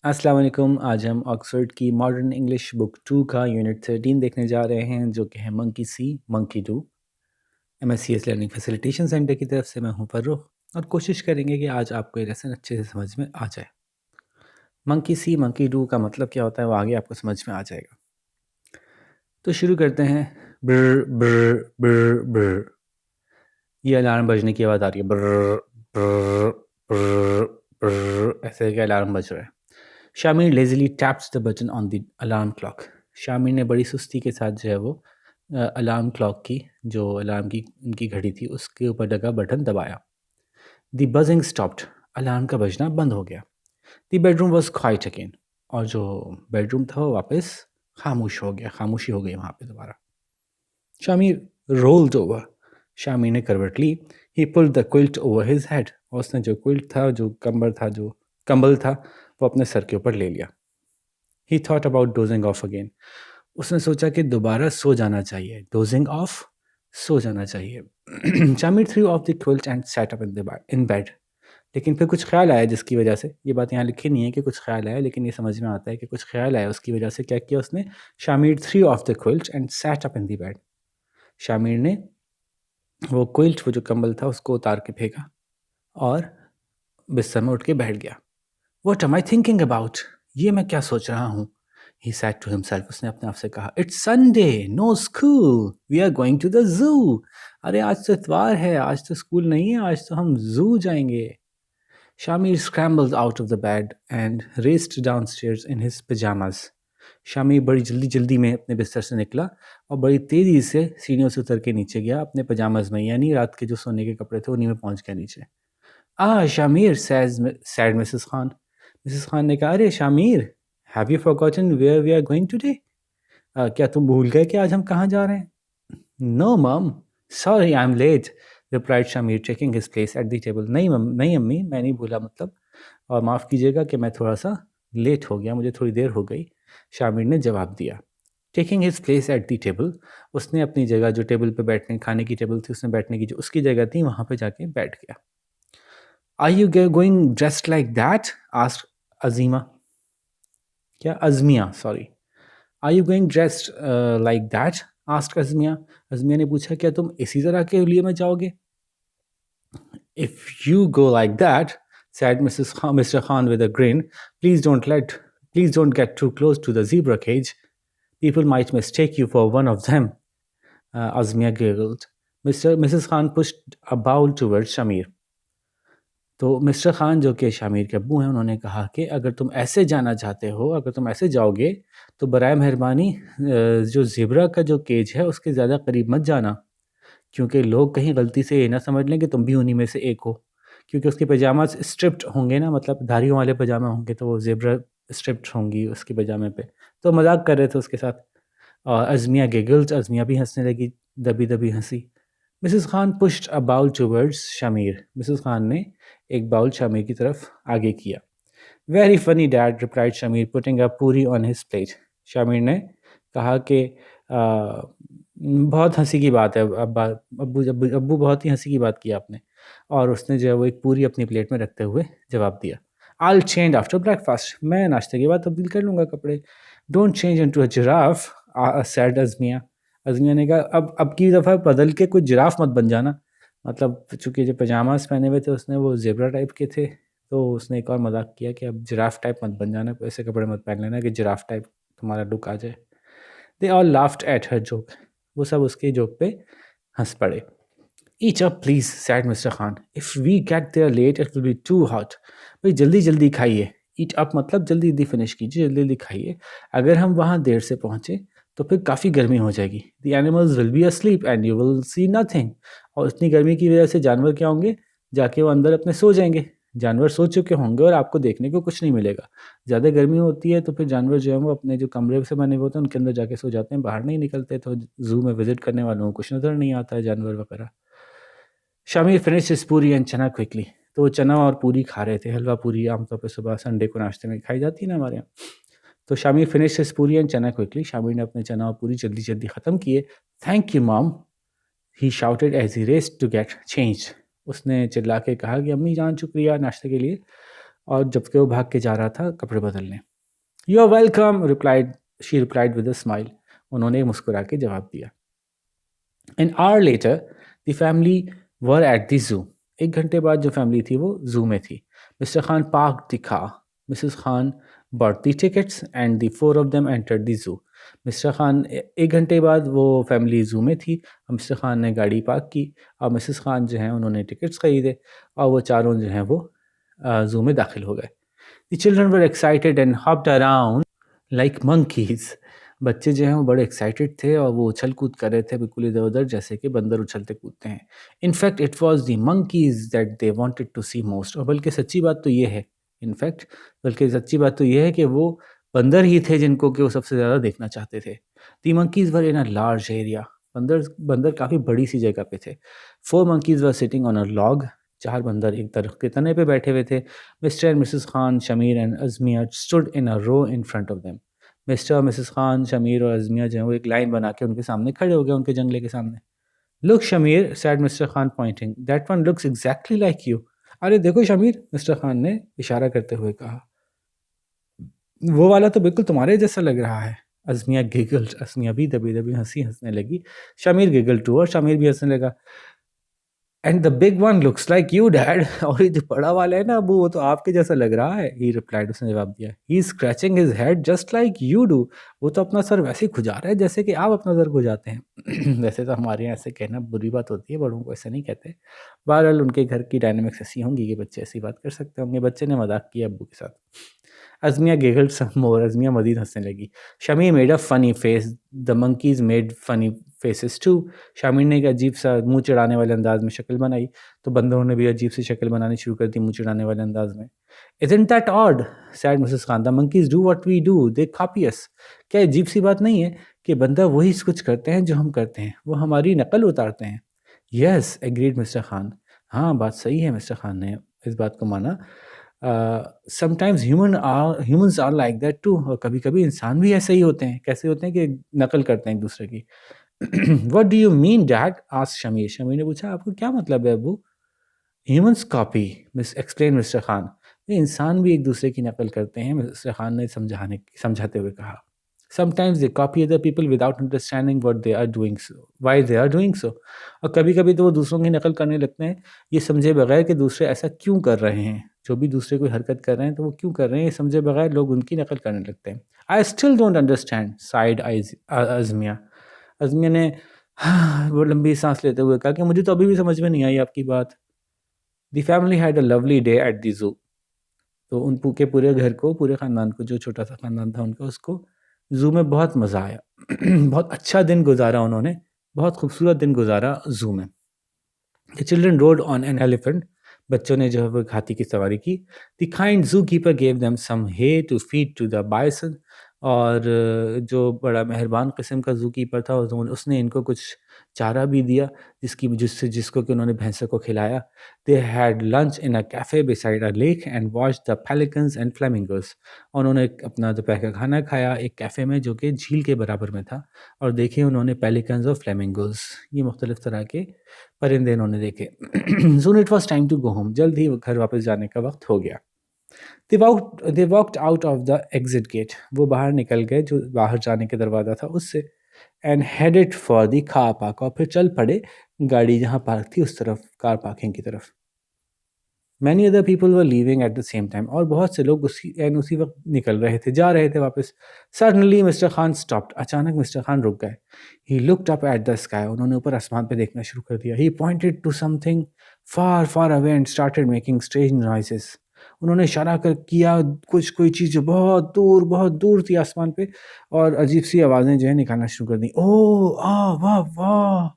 अस्सलाम वालेकुम। आज हम ऑक्सफोर्ड की मॉडर्न इंग्लिश बुक 2 का यूनिट 13 देखने जा रहे हैं, जो कि है monkey C monkey do. MSCS learning facilitation centre की तरफ से मैं हूं फर्रुख, और कोशिश करेंगे कि आज आपको ये लेसन अच्छे से समझ में आ जाए। मंकी सी मंकी डू का मतलब क्या होता है वो आगे आपको समझ में आ जाएगा। तो शुरू करते हैं। ब्र ब्र ब्र ब्र, ये अलार्म बजने की आवाज़ आ रही है। ब्र ब्र ब्र ब्र, ऐसे का अलार्म बज रहा है। Shamir lazily taps the button on the alarm clock. Shamir ने बड़ी सुस्ती के साथ जो है वो अलार्म क्लॉक की, जो अलार्म की उनकी घड़ी थी, उसके ऊपर लगा बटन दबाया। द बजिंग स्टॉप्ड, अलार्म का बजना बंद हो गया। The bedroom was quite again, और जो बेडरूम था वो वापस खामोश हो गया, खामोशी हो गई वहाँ पे दोबारा। शामिर रोल्ड ओवर, शामिर ने करवट ली। He pulled the quilt over his head, और उसने जो क्विल्ट था, जो कंबल था, वो अपने सर के ऊपर ले लिया। ही thought about dosing of again, उसने सोचा कि दोबारा सो जाना चाहिए। डोजिंग ऑफ, सो जाना चाहिए। Shamir through of the quilt and set up in bed, लेकिन फिर कुछ ख्याल आया जिसकी वजह से, ये बात यहाँ लिखी नहीं है कि कुछ ख्याल आया, लेकिन ये समझ में आता है कि कुछ ख्याल आया। उसकी वजह से क्या किया उसने? Shamir through of the quilt and set up in the bed, Shamir ने वो क्विल्ट, वो जो कंबल था, उसको उतार के फेंका और बिस्तर में उठ के बैठ गया। What am I thinking about, ये मैं क्या सोच रहा हूँ? ही सैड टू हिमसेल्फ, उसने अपने आप से कहा। It's Sunday, no school, we are going to the zoo. अरे आज तो इतवार है, आज तो स्कूल नहीं है, आज तो हम जू जाएंगे। Shamir scrambled out of the bed and raced downstairs in his pajamas. Shamir बड़ी जल्दी जल्दी में अपने बिस्तर से निकला और बड़ी तेज़ी से सीढ़ियों से उतर के नीचे गया अपने पजामाज में, यानी रात के जो सोने के कपड़े थे उन्हीं में पहुंच गया नीचे। Shamir, said Mrs Khan. Mrs Khan ने कहा, अरे Shamir, have you forgotten where we are going today? क्या तुम भूल गए कि आज हम कहाँ जा रहे हैं? No mum, sorry I am late, replied Shamir taking his place at the table. नहीं अम्मी, मैं नहीं भूला, मतलब, और माफ़ कीजिएगा कि मैं थोड़ा सा लेट हो गया, मुझे थोड़ी देर हो गई, शामिर ने जवाब दिया। Taking his place at the table, उसने अपनी जगह, जो टेबल पे बैठने, खाने की टेबल थी, उसने बैठने की जो उसकी जगह थी, वहाँ पे जाके बैठ गया। Are you going dressed like that? Asked Azima, क्या Azmiya, sorry. Are you going dressed like that? Asked Azmiya, Azmiya ने पूछा, क्या तुम इसी तरह के लिए में जाओगे? If you go like that, said Mr. Khan with a grin, please don't get too close to the zebra cage. People might mistake you for one of them. Azmia giggled. Mrs. Khan pushed a bowl towards Shamir. तो mister Khan, जो कि शामिर के अब्बू हैं, उन्होंने कहा कि अगर तुम ऐसे जाना चाहते हो, अगर तुम ऐसे जाओगे, तो बराए मेहरबानी जो ज़ेब्रा का जो केज है उसके ज़्यादा करीब मत जाना, क्योंकि लोग कहीं गलती से ये ना समझ लें कि तुम भी उन्हीं में से एक हो। क्योंकि उसके पजामाज स्ट्रिप्ड होंगे ना, मतलब धारियों वाले पजामे होंगे, तो वो ज़ेब्रा स्ट्रिप्ड होंगी उसके पजामे पे। तो मजाक कर रहे थे उसके साथ। और अज़मिया गिगल्ड, अज़मिया भी हंसने लगी, दबी दबी हंसी। Mrs Khan pushed a bowl towards Shamir, Mrs Khan ने एक बाउल शामिर की तरफ आगे किया। Very funny dad, replied Shamir, putting a puri on his plate. Shamir ने कहा कि बहुत हंसी की बात है अब्बा, अब्बू बहुत ही हंसी की बात की आपने। और उसने जो है वो एक पूरी अपनी प्लेट में रखते हुए जवाब दिया। आई चेंज आफ्टर ब्रेकफास्ट, मैं नाश्ते के बाद तब्दील कर लूँगा कपड़े। Don't change into a giraffe, said Azmiya. Azmiya ने कहा, अब की दफ़ा बदल के कुछ जिराफ मत बन जाना। मतलब चूँकि जो पजामास पहने हुए थे उसने वो ज़ेब्रा टाइप के थे, तो उसने एक और मजाक किया कि अब जिराफ टाइप मत बन जाना, ऐसे कपड़े मत पहन लेना कि जिराफ टाइप तुम्हारा लुक आ जाए। They all laughed at her joke, वो सब उसके जोक पे हंस पड़े। Eat up please, said Mr Khan, if we get there late it will be too hot. भाई जल्दी जल्दी खाइए, ईट अप मतलब जल्दी जल्दी फिनिश कीजिए, जल्दी जल्दी खाइए। अगर हम वहाँ देर से पहुँचे तो फिर काफ़ी गर्मी हो जाएगी। The animals will be asleep and you will see nothing, और इतनी गर्मी की वजह से जानवर क्या होंगे, जाके वो अंदर अपने सो जाएंगे। जानवर सो चुके होंगे और आपको देखने को कुछ नहीं मिलेगा। ज़्यादा गर्मी होती है तो फिर जानवर जो है वो अपने जो कमरे से बने हुए होते हैं उनके अंदर जाके सो जाते हैं, बाहर नहीं निकलते, तो ज़ू में विजिट करने वालों को कुछ नज़र नहीं आता है, जानवर वगैरह। Shami finish his puri and chana quickly, तो वो चना और पूरी खा रहे थे। हलवा पूरी आमतौर पर सुबह संडे को नाश्ते में खाई जाती है ना हमारे यहाँ। तो Shami finish his puri and chana quickly, Shami ने अपने चना और पूरी जल्दी जल्दी ख़त्म किए। Thank you mom, he shouted as he raced to get change, उसने चिल्ला के कहा कि अम्मी जान शुक्रिया नाश्ते के लिए। और जबकि वो भाग के जा रहा था कपड़े बदलने। "You are welcome" replied she replied with a smile. उन्होंने मुस्कुरा के जवाब दिया। An hour later, the family were at the zoo. एक घंटे बाद जो फैमिली थी वो जू में थी। Mister Khan parked the car. Mrs Khan bought the tickets and the four of them entered the zoo. Mister Khan एक घंटे बाद वो फैमिली जू में थी और मिस्टर खान ने गाड़ी पार्क की और मिसेस खान जो हैं उन्होंने टिकट्स खरीदे और वो चारों जो हैं वो जू में दाखिल हो गए। The children were excited and hopped around like monkeys. बच्चे जो हैं वो बड़े एक्साइटेड थे और वो उछल कूद कर रहे थे बिल्कुल इधर उधर जैसे कि बंदर उछलते कूदते हैं। In fact it was the monkeys that they wanted to see most. और बल्कि सच्ची बात तो ये है, इनफैक्ट बल्कि सच्ची बात तो ये है कि वो बंदर ही थे जिनको कि वो सबसे ज़्यादा देखना चाहते थे। The monkeys were in a large area. बंदर बंदर काफ़ी बड़ी सी जगह पे थे। 4 monkeys were sitting on a log. 4 बंदर एक दरख्त के तने पे बैठे हुए थे। Mr and Mrs Khan, Shamir and Azmiya stood in a row in front of them. Mr और मिसेस खान, शमीर और अज़मिया जो हैं वो एक लाइन बना के उनके सामने खड़े हो गए, उनके जंगले के सामने। "Look Shamir" said Mr Khan pointing, "that one looks exactly like you." अरे देखो शमीर, मिस्टर खान ने इशारा करते हुए कहा, "वो वाला तो बिल्कुल तुम्हारे जैसा लग रहा है।" अज़मिया गिगल्ड। अज़मिया भी दबी-दबी हँसी हँसने लगी। शमीर गिगल्ड टू और शमीर भी हँसने लगा। "And the big one looks like you dad" और ये जो बड़ा वाला है ना अब्बू वो तो आपके जैसा लग रहा है। ही रिप्लाइड, उसने जवाब दिया। "He is scratching his head just like you do" वो तो अपना सर वैसे ही खुजा रहा है जैसे कि आप अपना सर खुजाते हैं। वैसे तो हमारे यहाँ ऐसे कहना बुरी बात होती है, बड़ों को ऐसे नहीं कहते। बहरहाल उनके घर की डायनामिक्स ऐसी होंगी कि बच्चे ऐसी बात कर सकते होंगे। बच्चे ने मज़ाक किया अब्बू के साथ। अज़मिया गिगल्ड सम मोर। अज़मिया मज़ीद हँसने लगी। Shamir made a funny face. The monkeys made funny faces too. Shamir ने एक अजीब-सा मुँह चिढ़ाने वाले अंदाज़ में शक्ल बनाई, तो बंदरों ने भी अजीब-सी शक्ल बनानी शुरू कर दी मुँह चिढ़ाने वाले अंदाज़ में। "Isn't that odd?" Said Mrs Khan, "the monkeys do what we do, they copy us." क्या अजीब-सी बात नहीं है कि बंदर वही कुछ करते हैं जो हम करते हैं, वो हमारी नकल उतारते हैं। "Yes," agreed mister Khan. हाँ, बात सही है, मिस्टर खान ने इस बात को माना। Sometimes humans are like that too. और कभी-कभी इंसान भी ऐसे ही होते हैं। कैसे होते हैं कि नकल करते हैं एक-दूसरे की। "What do you mean dad?" Asked Shamir. Shamir ने पूछा, "आपको क्या मतलब है अब्बू?" "Humans copy" explain mister Khan. ये इंसान भी एक-दूसरे की नकल करते हैं, मिस्टर खान ने समझाते हुए कहा। "Sometimes they copy other people without understanding what they are doing so why they are doing so." और कभी-कभी तो वो दूसरों की नकल करने लगते हैं, ये समझे बगैर कि दूसरे ऐसा क्यों कर रहे हैं। जो भी दूसरे कोई हरकत कर रहे हैं, तो वो क्यों कर रहे हैं, ये समझे बगैर लोग उनकी नकल करने लगते हैं। "I still don't understand" said Azmiya. Azmiya ने वो लंबी साँस लेते हुए कहा कि मुझे तो अभी भी समझ में नहीं आई आपकी बात। The family had a lovely day at the zoo. तो उन के पूरे घर को, पूरे ख़ानदान को, जो छोटा-सा ख़ानदान था उनका, उसको ज़ू में बहुत मज़ा आया। बहुत अच्छा दिन गुज़ारा उन्होंने, बहुत खूबसूरत दिन गुज़ारा ज़ू में। The children road on an elephant. बच्चों ने जो है वो एक हाथी की सवारी की। The kind zoo keeper gave them some hay to feed to the bison. और जो बड़ा मेहरबान किस्म का ज़ू कीपर था उसने इनको कुछ चारा भी दिया जिसको कि उन्होंने भैंसों को खिलाया। They had lunch in a cafe beside a lake and watched the pelicans and flamingos. उन्होंने अपना दोपहर का खाना खाया एक कैफ़े में जो कि झील के बराबर में था, और देखे उन्होंने पेलिकन्स और फ्लेमिंगोस, ये मुख्तलिफ तरह के परिंदे इन्होंने देखे। Soon it was time to go home. जल्द ही घर वापस जाने का वक्त हो गया। They walked out of the exit gate. वो बाहर निकल गए जो बाहर जाने के दरवाज़ा था उससे। And headed for the car park. और फिर चल पड़े गाड़ी जहाँ पार्क थी उस तरफ, कार पार्किंग की तरफ। Many other people were leaving at the same time. और बहुत से लोग उसी वक्त निकल रहे थे, जा रहे थे वापस। Suddenly Mr Khan stopped. अचानक मिस्टर खान रुक गए। He looked up at the sky. उन्होंने ऊपर आसमान पे देखना शुरू कर दिया। He pointed to something far far away and started making strange noises. उन्होंने इशारा कर किया कुछ, कोई चीज़ जो बहुत दूर थी आसमान पे, और अजीब सी आवाज़ें जो है निकालना शुरू कर दी। ओह आ वाह वाह,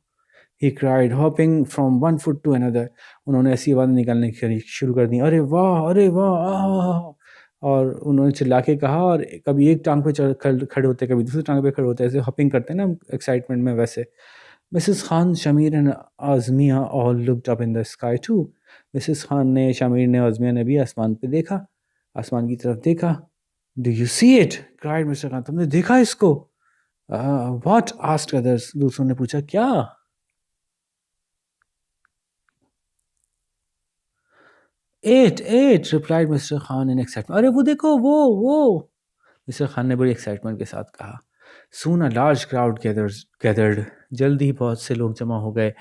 he cried hopping from one foot to another. उन्होंने ऐसी आवाज़ें निकालने शुरू कर दी, अरे वाह अरे वाह आह। और उन्होंने चिल्ला के कहा, और कभी एक टांग पे खड़े होते, कभी दूसरी टांग पे खड़े होते, ऐसे हॉपिंग करते हैं ना एक्साइटमेंट में, वैसे। Mrs Khan, Shamir and Azmiya all looked up in the sky too. Mrs Khan ने, शमीर ने, आज़मिया ने भी आसमान पे देखा, आसमान की तरफ देखा। Do you see it? Cried Mr Khan, तुमने देखा इसको? व्हाट? Asked others. दूसरों ने पूछा, क्या? At replied Mr Khan in excitement. अरे वो देखो वो मिस्टर खान ने बड़ी एक्साइटमेंट के साथ कहा। Soon a large crowd gathered, जल्द ही बहुत से लोग जमा हो गए।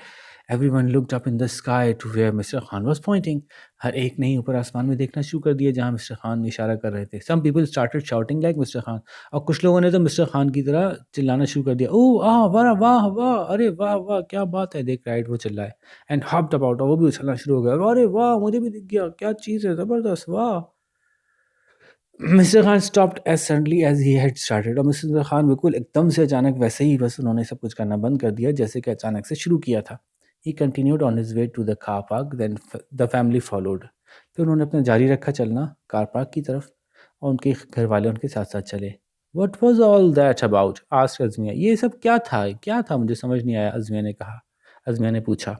Everyone looked up in the sky to where Mr Khan was pointing. हर एक ने ऊपर आसमान में देखना शुरू कर दिया जहां मिस्टर खान इशारा कर रहे थे। Some people started shouting like Mr Khan, और कुछ लोगों ने तो मिस्टर खान की तरह चिल्लाना शुरू कर दिया। ओह वाह वाह वाह, अरे वाह वाह क्या बात है, दे क्राइड, वो चिल्लाए। एंड हॉप्ड अबाउट, वो भी उछलना शुरू हो गया। अरे वाह मुझे भी दिख गया, क्या चीज़ है, ज़बरदस्त, वाह। Mr Khan stopped as suddenly as he had started, और मिस्टर खान बिल्कुल एकदम से अचानक वैसे ही बस उन्होंने सब कुछ करना बंद कर दिया जैसे कि अचानक से शुरू किया था। He continued on his way to the car park, then the family followed. फिर उन्होंने अपना जारी रखा चलना कार पार्क की तरफ, और उनके घर वाले उनके साथ साथ चले। What was all that about, asked Azmiya. ये सब क्या था, मुझे समझ नहीं आया, अज़मिया ने पूछा।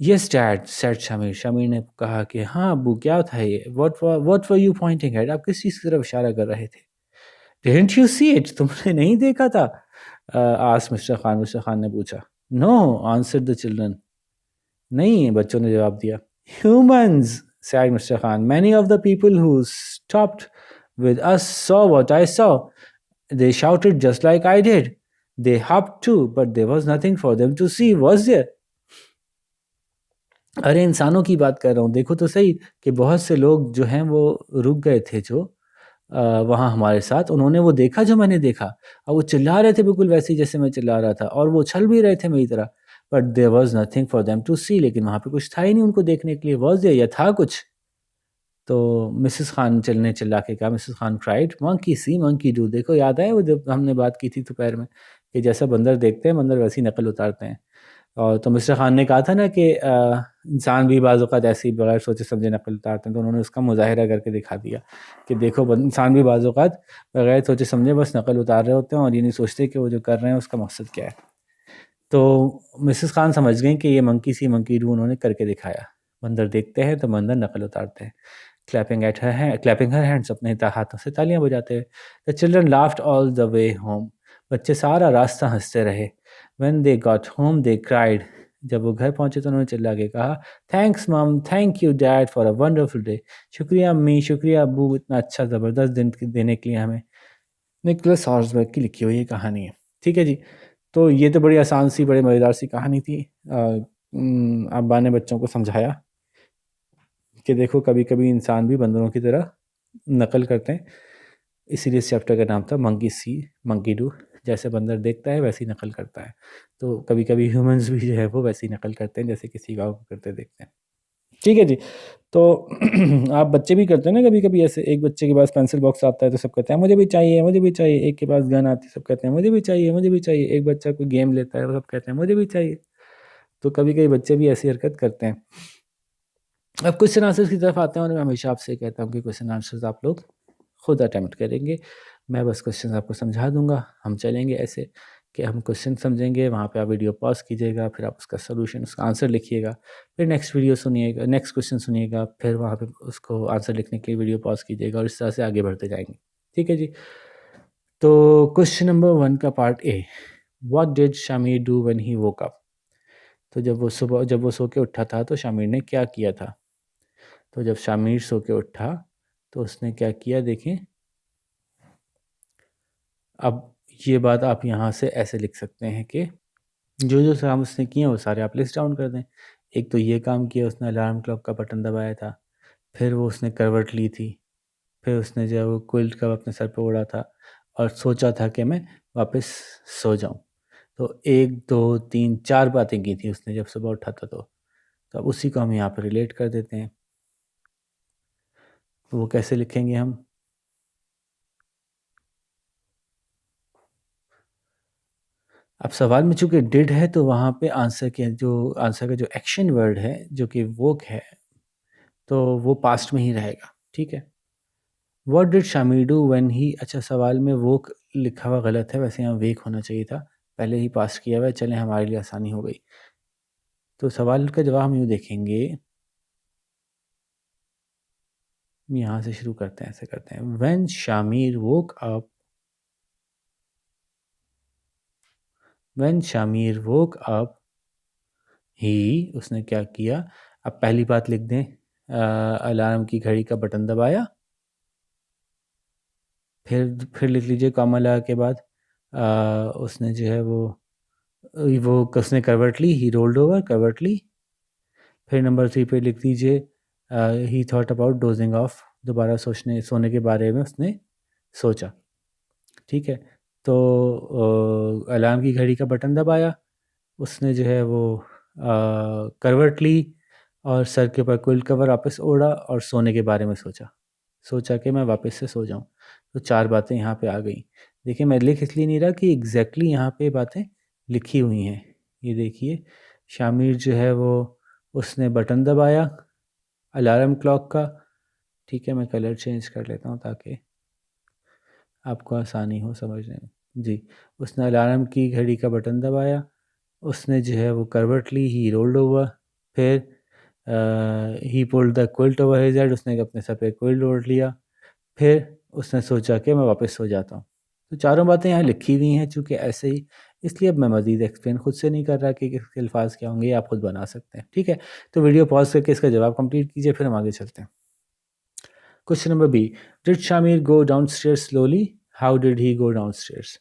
Yes dad said Shamir, Shamir ने कहा कि हाँ अब्बू, क्या था ये। What were you Poynting eight, आप किस चीज़ की तरफ इशारा कर रहे थे। डिडंट यू सी इट, तुमने नहीं देखा था, आस्क्ड मिस्टर खान ने पूछा। नो आंसर्ड द चिल्ड्रन, नहीं, बच्चों ने जवाब दिया। Humans said Mr. Khan, many of the people who stopped with us saw what I saw. They shouted just like I did. They hopped too, but there was nothing for them to see, was there? अरे इंसानों की बात कर रहा हूँ, देखो तो सही कि बहुत से लोग जो हैं वो रुक गए थे, जो वहाँ हमारे साथ, उन्होंने वो देखा जो मैंने देखा, और वो चिल्ला रहे थे बिल्कुल वैसे ही जैसे मैं चिल्ला रहा था, और वो उछल भी रहे थे मेरी तरह। But there was nothing for them to see, लेकिन वहाँ पे कुछ था ही नहीं उनको देखने के लिए। वाज देयर, या था कुछ? तो मिसेस खान ने चिल्ला के कहा। Mrs Khan cried, monkey C monkey do, देखो याद है वो जब हमने बात की थी दोपहर में कि जैसा बंदर देखते हैं बंदर वैसी नकल उतारते हैं। और तो मिस्टर खान ने कहा था ना कि इंसान भी बाज़ औक़ात ऐसे ही बगैर सोचे समझे नकल उतारते हैं, तो उन्होंने उसका मुज़ाहिरा करके दिखा दिया कि देखो इंसान भी बाज़ औक़ात बगैर सोचे समझे बस नकल उतार रहे होते हैं, और ये नहीं सोचते कि वो जो कर रहे हैं उसका मकसद क्या है। तो मिसेस खान समझ गई कि ये मंकी सी मंकी डू उन्होंने करके दिखाया। बंदर देखते हैं तो बंदर नकल उतारते हैं। क्लैपिंग हर हैंड्स, अपने हाथों से तालियां बजाते हुए। The children laughed all the way home, बच्चे सारा रास्ता हंसते रहे। When they got home they cried, जब वो घर पहुंचे तो उन्होंने चिल्ला के कहा, थैंक्स मम, thank you dad for a wonderful day, शुक्रिया अम्मी, शुक्रिया अब्बू, इतना अच्छा ज़बरदस्त दिन देने के लिए हमें। निकोलस हॉर्सबर्ग की लिखी हुई ये कहानी है। ठीक है जी, तो ये तो बड़ी आसान सी बड़ी मज़ेदार सी कहानी थी। अब्बा ने बच्चों को समझाया कि देखो कभी कभी इंसान भी बंदरों की तरह नकल करते हैं, इसीलिए इस चैप्टर का नाम था मंकी सी मंकी डू। जैसे बंदर देखता है वैसी नकल करता है, तो कभी कभी ह्यूमंस भी जो है वो वैसी नकल करते हैं जैसे किसी गाँव को करते देखते हैं। ठीक है जी, तो आप बच्चे भी करते हैं ना कभी कभी ऐसे, एक बच्चे के पास पेंसिल बॉक्स आता है तो सब कहते हैं मुझे भी चाहिए मुझे भी चाहिए, एक के पास गन आती है सब कहते हैं मुझे भी चाहिए मुझे भी चाहिए, एक बच्चा कोई गेम लेता है वो सब कहते हैं मुझे भी चाहिए। तो कभी कभी बच्चे भी ऐसी हरकत करते हैं। अब क्वेश्चन आंसर्स की तरफ आते हैं, और मैं हमेशा आपसे कहता हूँ कि क्वेश्चन आंसर्स आप लोग खुद अटैम्प्ट करेंगे। मैं बस क्वेश्चन आपको समझा दूंगा, हम चलेंगे ऐसे कि हम क्वेश्चन समझेंगे, वहाँ पे आप वीडियो पॉज कीजिएगा, फिर आप उसका सोल्यूशन उसका आंसर लिखिएगा, फिर नेक्स्ट वीडियो सुनिएगा, नेक्स्ट क्वेश्चन सुनिएगा, फिर वहाँ पे उसको आंसर लिखने के लिए वीडियो पॉज कीजिएगा, और इस तरह से आगे बढ़ते जाएंगे। ठीक है जी, तो क्वेश्चन नंबर 1 का part A, what did Shamir do when he woke up. तो जब वो सो के उठा था तो शामिर ने क्या किया था। तो जब शामिर सो के उठा तो उसने क्या किया, देखें। अब ये बात आप यहाँ से ऐसे लिख सकते हैं कि जो जो काम उसने किए वो सारे आप लिस्ट डाउन कर दें। एक तो ये काम किया उसने, अलार्म क्लॉक का बटन दबाया था, फिर वो उसने करवट ली थी, फिर उसने जो है वो क्विल्ट का अपने सर पे ओढ़ा था और सोचा था कि मैं वापस सो जाऊं। तो 1 2 3 4 बातें की थी उसने जब सुबह उठा था। तो अब उसी को हम यहाँ पर रिलेट कर देते हैं। तो वो कैसे लिखेंगे हम। अब सवाल में चूंकि डिड है तो वहाँ पे आंसर का जो एक्शन वर्ड है जो कि वोक है, तो वो पास्ट में ही रहेगा। ठीक है, what did Shami do when he, अच्छा सवाल में वोक लिखा हुआ गलत है, वैसे यहाँ वेक होना चाहिए था, पहले ही पास किया हुआ है। चलें हमारे लिए आसानी हो गई। तो सवाल का जवाब हम यूँ देखेंगे, यहाँ से शुरू करते हैं, ऐसे करते हैं। When Shamir woke up, when Shamir woke up ही, उसने क्या किया। अब पहली बात लिख दें, अलार्म की घड़ी का बटन दबाया। फिर लिख लीजिए कॉमा लगा के बाद उसने जो है वो उसने करवट ली, ही रोल्ड ओवर करवटली। फिर नंबर 3 पे लिख दीजिए ही थॉट अबाउट डोजिंग ऑफ, दोबारा सोने के बारे में उसने सोचा। ठीक है, तो अलार्म की घड़ी का बटन दबाया, उसने जो है वो करवट ली और सर के ऊपर क्विल्ट कवर वापस ओढ़ा और सोने के बारे में सोचा कि मैं वापस से सो जाऊं। तो 4 बातें यहाँ पे आ गई। देखिए मैं लिख इसलिए नहीं रहा कि एग्जैक्टली यहाँ पे बातें लिखी हुई हैं। ये देखिए शामिर जो है वो उसने बटन दबाया अलार्म क्लॉक का। ठीक है, मैं कलर चेंज कर लेता हूँ ताकि आपको आसानी हो समझने में। जी, उसने अलार्म की घड़ी का बटन दबाया, उसने जो है वो करवट ली, ही रोल्ड ओवर। फिर ही pulled the quilt over his head, उसने अपने सर पे क्विल्ट ओढ़ लिया। फिर उसने सोचा कि मैं वापस सो जाता हूँ। तो चारों बातें यहाँ लिखी हुई हैं, चूँकि ऐसे ही, इसलिए अब मैं मज़ीद एक्सप्लेन खुद से नहीं कर रहा कि इसके अल्फाज क्या होंगे, आप खुद बना सकते हैं। ठीक है, तो वीडियो पॉज करके इसका जवाब कंप्लीट कीजिए, फिर हम आगे चलते हैं। Question number B, did Shamir go downstairs slowly, how did he go downstairs.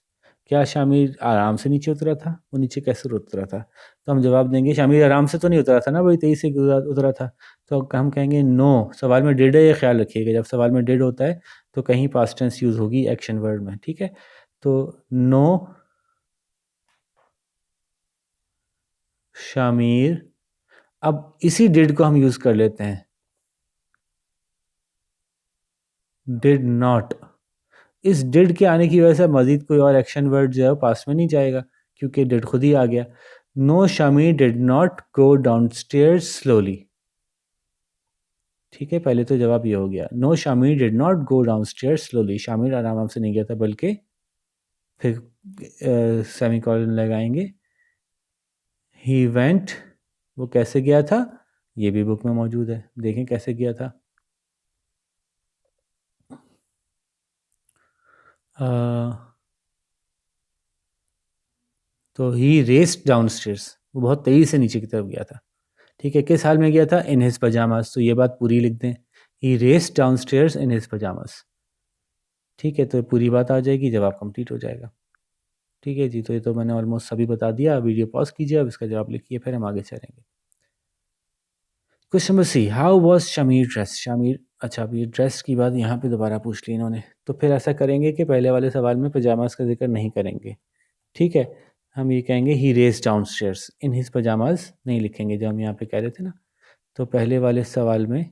क्या शामिर आराम से नीचे उतरा था, वो नीचे कैसे उतरा था। तो हम जवाब देंगे शामिर आराम से तो नहीं उतरा था ना, बड़ी तेज़ी से उतरा था। तो हम कहेंगे नो, सवाल में डिड है, ये ख्याल रखिएगा जब सवाल में डिड होता है तो कहीं पास्ट टेंस यूज़ होगी एक्शन वर्ड में। ठीक है, तो नो शामिर, अब इसी डिड को हम यूज़ कर लेते हैं, डिड नॉट। इस डिड के आने की वजह से मज़ीद कोई और एक्शन वर्ड जो है पास में नहीं जाएगा, क्योंकि डिड खुद ही आ गया। No Shamir did not go downstairs slowly. ठीक है, पहले तो जवाब ये हो गया, no Shamir did not go downstairs slowly, Shamir आराम से नहीं गया था, बल्कि फिर सेमी कॉलन लगाएंगे, ही वेंट, वो कैसे गया था, ये भी बुक में मौजूद है, देखें कैसे गया था। तो ही रेस्ड डाउन स्टेयर्स, वो बहुत तेज़ी से नीचे की तरफ गया था। ठीक है, किस हाल में गया था, इन हिज पजामास, तो ये बात पूरी लिख दें, he raced downstairs in his pyjamas. ठीक है, तो पूरी बात आ जाएगी, जवाब कंप्लीट हो जाएगा। ठीक है जी, तो ये तो मैंने ऑलमोस्ट सभी बता दिया। वीडियो पॉज कीजिए, अब इसका जवाब लिखिए, फिर हम आगे चलेंगे। Question number C, how was Shamir dress, Shamir, अच्छा अब ये ड्रेस की बात यहाँ पे दोबारा पूछ ली इन्होंने, तो फिर ऐसा करेंगे कि पहले वाले सवाल में पजामास का जिक्र नहीं करेंगे। ठीक है, हम ये कहेंगे he race downstairs in his pyjamas नहीं लिखेंगे, जो हम यहाँ पे कह रहे थे ना। तो पहले वाले सवाल में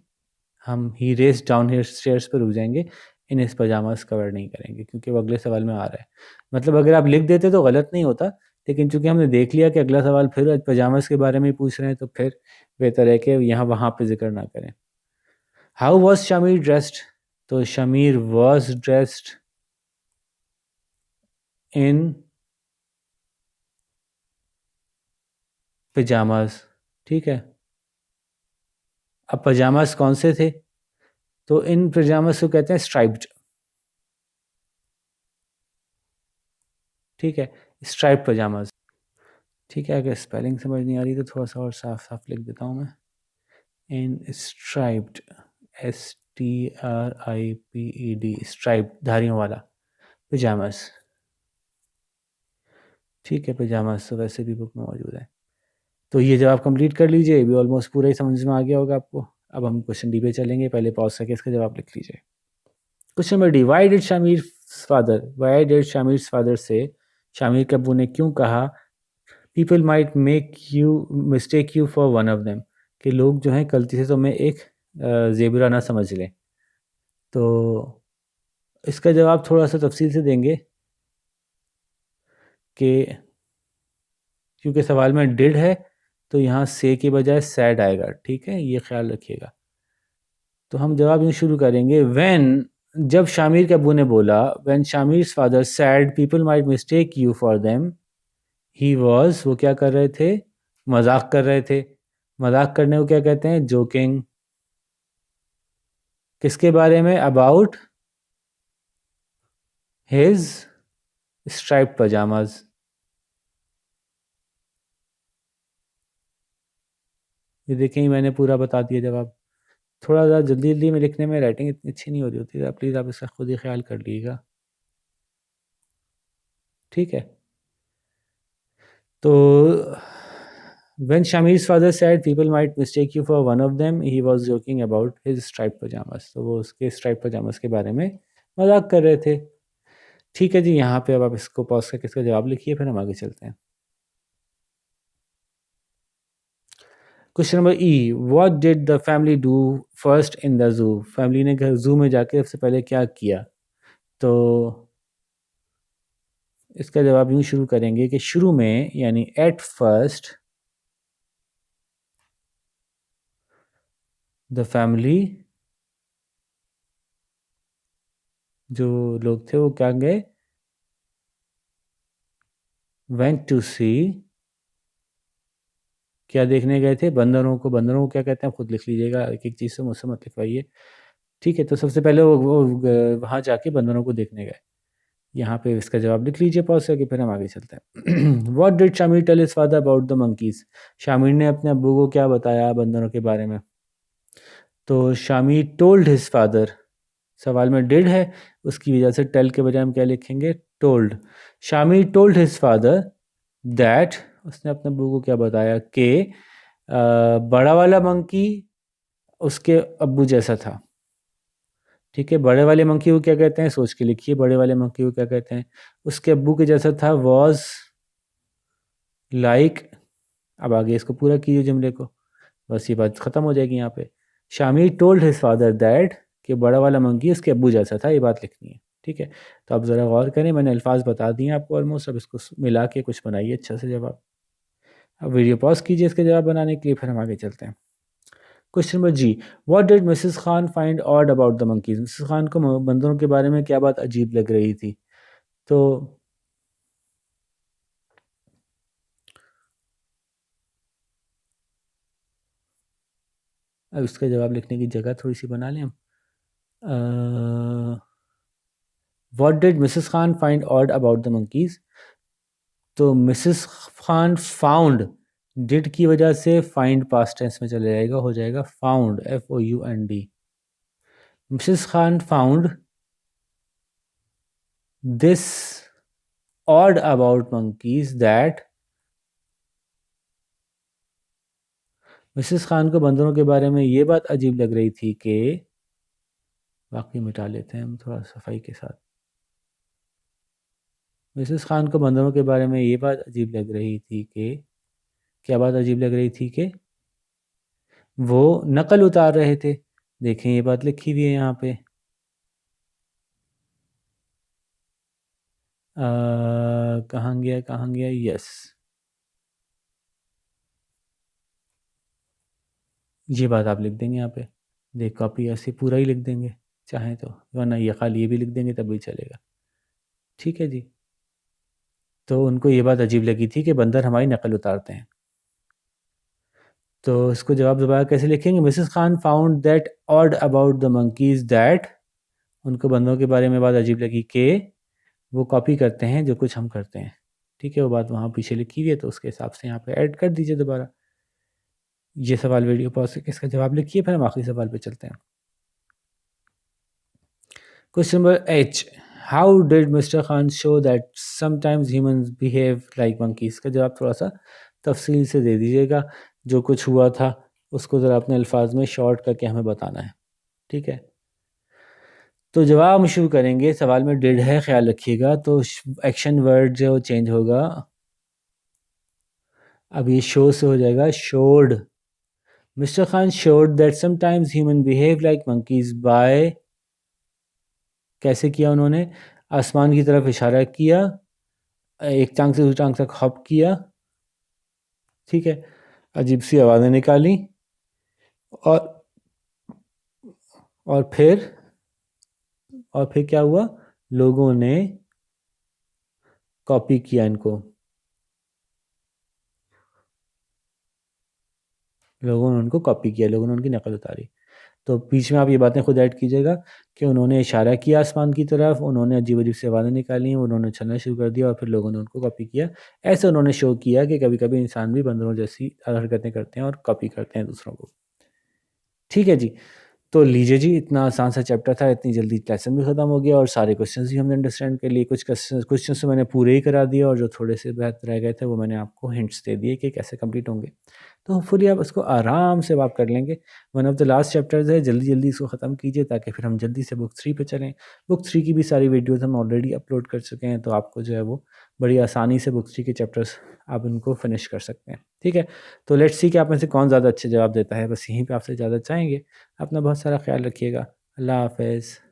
हम ही रेस डाउन हियर स्टेयर्स पर रुक जाएंगे, इन हिज पजामास कवर नहीं करेंगे, क्योंकि वो अगले सवाल में आ रहा है। मतलब अगर आप लिख देते तो गलत नहीं होता, लेकिन चूंकि हमने देख लिया कि अगला सवाल फिर पजामास के बारे में ही पूछ रहे हैं, तो फिर बेहतर है कि यहाँ वहाँ पे जिक्र ना करें। हाउ वॉज शमीर ड्रेस्ड, तो Shamir was dressed in pyjamas. ठीक है, अब पजामास कौन से थे, तो इन पजामास को कहते हैं स्ट्राइप्ड। ठीक है, स्ट्राइप्ड पजामास। ठीक है, अगर स्पेलिंग समझ नहीं आ रही तो थोड़ा सा और साफ साफ लिख देता हूँ मैं, इन स्ट्राइप्ड, STRIPED, स्ट्राइप्ड धारियों वाला पजामास। ठीक है, पजामास तो वैसे भी बुक में मौजूद है। तो ये जवाब कंप्लीट कर लीजिए, ये भी ऑलमोस्ट पूरा ही समझ में आ गया होगा आपको। अब हम क्वेश्चन डी पे चलेंगे, पहले पॉज करके इसका जवाब लिख लीजिए। Question number D, why did Shamir father से, शामिर के अब्बू ने क्यों कहा, people might make you mistake you for one of them, कि लोग जो हैं गलती से तुम्हें एक ज़ेबरा ना समझ लें। तो इसका जवाब थोड़ा सा तफसील से देंगे कि क्योंकि सवाल में डिड है तो यहाँ से के बजाय सैड आएगा। ठीक है, ये ख्याल रखिएगा। तो हम जवाब यूँ शुरू करेंगे, व्हेन, जब शामिर के अब्बू ने बोला, when Shamir's father said people might mistake you for them, he was, वो क्या कर रहे थे, मजाक कर रहे थे। मजाक करने को क्या कहते हैं, जोकिंग। किसके बारे में, अबाउट हिज स्ट्राइप्ड पजामाज। ये देखें, मैंने पूरा बता दिया जवाब। थोड़ा ज़्यादा जल्दी-जल्दी में लिखने में राइटिंग इतनी अच्छी नहीं हो रही होती, प्लीज़ आप इसका खुद ही ख़्याल कर लीजिएगा। ठीक है? तो when शामिर's father said people might mistake you for one of them, he was joking about his striped pajamas. तो वो उसके स्ट्राइप पजामास के बारे में मज़ाक कर रहे थे। ठीक है जी, यहाँ पे अब आप इसको पॉज़ करके इसका जवाब लिखिए, फिर हम आगे चलते हैं। Question number E, what did the family do first in the zoo? Family ने घर ज़ू में जाके सबसे पहले क्या किया? तो इसका जवाब यूँ शुरू करेंगे कि शुरू में यानी एट फर्स्ट द फैमिली, जो लोग थे वो क्या गए? वेंट टू सी, क्या देखने गए थे? बंदरों को। बंदरों को क्या कहते हैं आप खुद लिख लीजिएगा, एक एक चीज़ से मुझसे मत लिखवाइए। ठीक है, तो सबसे पहले वो वहाँ जाके बंदरों को देखने गए। यहाँ पे इसका जवाब लिख लीजिए पॉज करके, फिर हम आगे चलते हैं। What did Shamir tell his father about the monkeys? Shamir ने अपने अब्बू को क्या बताया बंदरों के बारे में? तो शामिर टोल्ड हिज फादर, सवाल में डिड है, उसकी वजह से टेल के बजाय हम क्या लिखेंगे? Told. Shamir told his father that, उसने अपने अब्बू को क्या बताया कि बड़ा वाला मंकी उसके अब्बू जैसा था। ठीक है, बड़े वाले मंकी को क्या कहते हैं? सोच के लिखिए, बड़े वाले मंकी को क्या कहते हैं? उसके अब्बू के जैसा था, वॉज लाइक। अब आगे इसको पूरा कीजिए जुमले को, बस ये बात ख़त्म हो जाएगी यहाँ पे। Shamir told his father that, कि बड़ा वाला मंकी उसके अब्बू जैसा था, ये बात लिखनी है। ठीक है, तो आप ज़रा गौर करें, मैंने अल्फाज बता दिए आपको ऑलमोस्ट, अब इसको मिला के कुछ बनाइए अच्छा से जवाब। अब वीडियो पॉज कीजिए इसके जवाब बनाने के लिए, फिर हम आगे चलते हैं। Question number G, what did Mrs Khan find odd about the monkeys? Mrs Khan को बंदरों के बारे में क्या बात अजीब लग रही थी? तो अब इसका जवाब लिखने की जगह थोड़ी सी बना लें हम। What did Mrs Khan find odd about the monkeys? तो मिसेस खान फाउंड, डिड की वजह से फाइंड पास्ट टेंस में चले जाएगा, हो जाएगा found, FOUND। Mrs Khan found this odd about monkeys that, Mrs Khan को बंदरों के बारे में ये बात अजीब लग रही थी कि, बाकी मिटा लेते हैं हम थोड़ा सफाई के साथ। मिसेस खान को बंदरों के बारे में ये बात अजीब लग रही थी कि, क्या बात अजीब लग रही थी कि वो नकल उतार रहे थे। देखें ये बात लिखी हुई है यहाँ पे। कहाँ गया कहाँ गया? यस, ये बात आप लिख देंगे यहाँ पे। देख कॉपी ऐसे पूरा ही लिख देंगे चाहें तो, वरना ये खाली ये भी लिख देंगे तब भी चलेगा। ठीक है जी, तो उनको ये बात अजीब लगी थी कि बंदर हमारी नकल उतारते हैं। तो इसको जवाब दोबारा कैसे लिखेंगे? Mrs Khan found that odd about the monkeys that, उनको बंदरों के बारे में बात अजीब लगी कि वो कॉपी करते हैं जो कुछ हम करते हैं। ठीक है, वो बात वहाँ पीछे लिखी हुई है, तो उसके हिसाब से यहाँ पे ऐड कर दीजिए दोबारा। ये सवाल वीडियो पॉज करके इसका जवाब लिखिए, फिर हम आखिरी सवाल पे चलते हैं। Question number H, how did mister Khan show that sometimes humans behave like monkeys? का जवाब थोड़ा सा तफसील से दे दीजिएगा, जो कुछ हुआ था उसको ज़रा अपने अल्फाज में शॉर्ट करके हमें बताना है। ठीक है, तो जवाब हम शुरू करेंगे, सवाल में डिड है ख्याल रखिएगा, तो एक्शन वर्ड जो चेंज होगा, अब ये शो से हो जाएगा showed. Mr Khan showed that sometimes human behave like monkeys by, कैसे किया उन्होंने? आसमान की तरफ इशारा किया, एक टांग से दूसरी टांग तक हॉप किया, ठीक है, अजीब सी आवाज़ें निकाली, और और फिर और फिर क्या हुआ? लोगों ने कॉपी किया इनको, लोगों ने उनको कॉपी किया, लोगों ने उनकी नकल उतारी। तो बीच में आप ये बातें खुद ऐड कीजिएगा कि उन्होंने इशारा किया आसमान की तरफ, उन्होंने अजीब अजीब से आवाज़ें निकाली, उन्होंने चलना शुरू कर दिया, और फिर लोगों ने उनको कॉपी किया। ऐसे उन्होंने शो किया कि कभी कभी इंसान भी बंदरों जैसी हरकतें करते हैं और कॉपी करते हैं दूसरों को। ठीक है जी, तो लीजिए जी, इतना आसान सा चैप्टर था, इतनी जल्दी लेसन भी ख़त्म हो गया और सारे क्वेश्चंस भी हमने अंडरस्टैंड कर लिए। कुछ क्वेश्चंस तो मैंने पूरे ही करा दिए और जो थोड़े से बहुत रह गए थे वो मैंने आपको हिंट्स दे दिए कि कैसे कंप्लीट होंगे। तो होपफुली आप उसको आराम से आप कर लेंगे। One of the last chapters है, जल्दी-जल्दी इसको ख़त्म कीजिए ताकि फिर हम जल्दी से बुक 3 पे चलें। बुक 3 की भी सारी वीडियोज़ हम ऑलरेडी अपलोड कर चुके हैं, तो आपको जो है वो बड़ी आसानी से बुक 3 के चैप्टर्स आप उनको फिनिश कर सकते हैं। ठीक है? तो लेट्स सी कि आप में से कौन ज़्यादा अच्छे जवाब देता है। बस यहीं पे आपसे इजाज़त चाहेंगे। अपना बहुत सारा ख़्याल रखिएगा। अल्लाह हाफ़िज़।